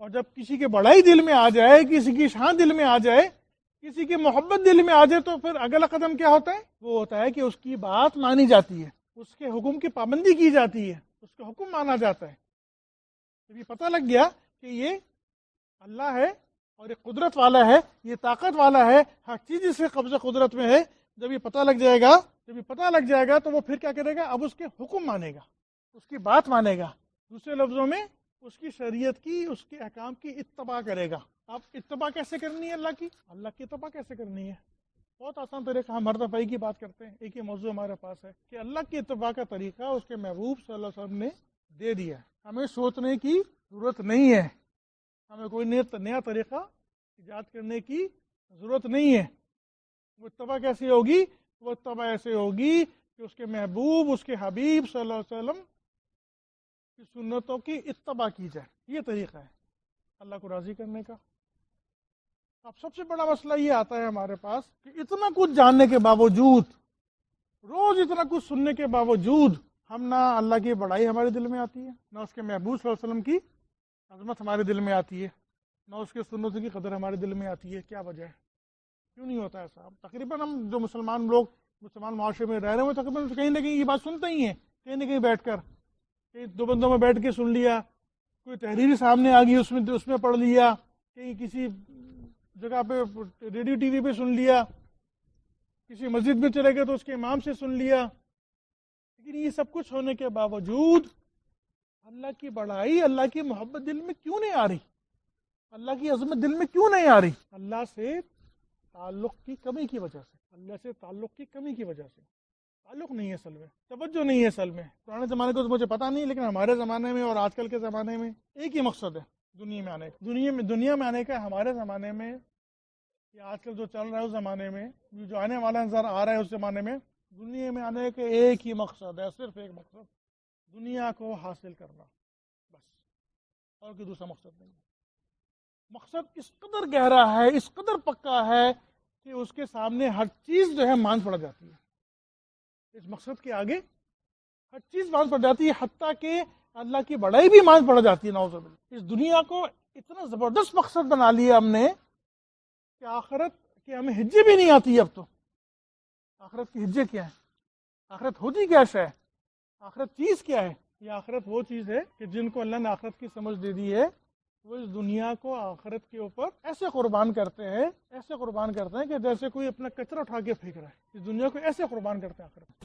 اور جب کسی کے بڑائی دل میں آ جائے، کسی کی شان دل میں آ جائے، کسی کی محبت دل میں آ جائے، تو پھر اگلا قدم کیا ہوتا ہے؟ وہ ہوتا ہے کہ اس کی بات مانی جاتی ہے، اس کے حکم کی پابندی کی جاتی ہے، اس کا حکم مانا جاتا ہے۔ جب یہ پتہ لگ گیا کہ یہ اللہ ہے اور یہ قدرت والا ہے، یہ طاقت والا ہے، ہر چیز اس کے قبضہ قدرت میں ہے، جب یہ پتہ لگ جائے گا تو وہ پھر کیا کرے گا؟ اب اس کے حکم مانے گا، اس کی بات مانے گا، دوسرے لفظوں میں اس کی شریعت کی، اس کے احکام کی اتباع کرے گا۔ اب اتباع کیسے کرنی ہے اللہ کی اتباع کیسے کرنی ہے؟ بہت آسان طریقہ، ہم ہر دفعہ ایک ہی بات کرتے ہیں، ایک ہی موضوع ہمارے پاس ہے کہ اللہ کی اتباع کا طریقہ اس کے محبوب صلی اللہ علیہ وسلم نے دے دیا ہے، ہمیں سوچنے کی ضرورت نہیں ہے، ہمیں کوئی نیا طریقہ ایجاد کرنے کی ضرورت نہیں ہے۔ وہ اتباع کیسی ہوگی؟ وہ اتباع ایسے ہوگی کہ اس کے محبوب، اس کے حبیب صلی اللہ علیہ وسلم کی سنتوں کی اتباع کی جائے۔ یہ طریقہ ہے اللہ کو راضی کرنے کا۔ اب سب سے بڑا مسئلہ یہ آتا ہے ہمارے پاس کہ اتنا کچھ جاننے کے باوجود، روز اتنا کچھ سننے کے باوجود، ہم نہ اللہ کی بڑائی ہمارے دل میں آتی ہے، نہ اس کے محبوب صلی اللہ علیہ وسلم کی عظمت ہمارے دل میں آتی ہے، نہ اس کے سنتوں کی قدر ہمارے دل میں آتی ہے۔ کیا وجہ ہے؟ کیوں نہیں ہوتا ایسا؟ تقریباً ہم جو مسلمان لوگ مسلمان معاشرے میں رہ رہے ہیں، تقریباً کہیں نہ کہیں یہ بات سنتے ہی ہیں، کہیں نہ کہیں بیٹھ کر، کہیں دو بندوں میں بیٹھ کے سن لیا، کوئی تحریری سامنے آ گئی اس میں پڑھ لیا، کہیں کسی جگہ پہ ریڈیو ٹی وی پہ سن لیا، کسی مسجد میں چلے گئے تو اس کے امام سے سن لیا۔ لیکن یہ سب کچھ ہونے کے باوجود اللہ کی بڑائی، اللہ کی محبت دل میں کیوں نہیں آ رہی؟ اللہ کی عظمت دل میں کیوں نہیں آ رہی؟ اللہ سے تعلق کی کمی کی وجہ سے، اللہ سے تعلق کی کمی کی وجہ سے۔ تعلق نہیں ہے اصل میں، توجہ نہیں ہے اصل میں۔ پرانے زمانے کو تو مجھے پتہ نہیں، لیکن ہمارے زمانے میں اور آج کل کے زمانے میں ایک ہی مقصد ہے دنیا میں آنے کا۔ دنیا میں آنے کا ہمارے زمانے میں یا آج کل جو چل رہا ہے اس زمانے میں، جو آنے والا نظر آ رہا ہے اس زمانے میں، دنیا میں آنے کا ایک ہی مقصد ہے، صرف ایک مقصد، دنیا کو حاصل کرنا، بس، اور کوئی دوسرا مقصد نہیں ہے۔ مقصد اس قدر گہرا ہے، اس قدر پکا ہے کہ اس کے سامنے ہر چیز جو ہے مان پڑ جاتی ہے۔ اس مقصد کے آگے ہر چیز مان پڑ جاتی ہے، حتیٰ کہ اللہ کی بڑائی بھی مان پڑ جاتی ہے۔ نعوذ باللہ، اس دنیا کو اتنا زبردست مقصد بنا لیا ہم نے کہ آخرت کی ہمیں ہجے بھی نہیں آتی۔ اب تو آخرت کی ہجے کیا ہے؟ آخرت ہوتی کیا ہے؟ آخرت چیز کیا ہے؟ یہ آخرت وہ چیز ہے کہ جن کو اللہ نے آخرت کی سمجھ دے دی ہے، وہ اس دنیا کو آخرت کے اوپر ایسے قربان کرتے ہیں کہ جیسے کوئی اپنا کچرا اٹھا کے پھینک رہا ہے، اس دنیا کو ایسے قربان کرتے ہیں آخرت۔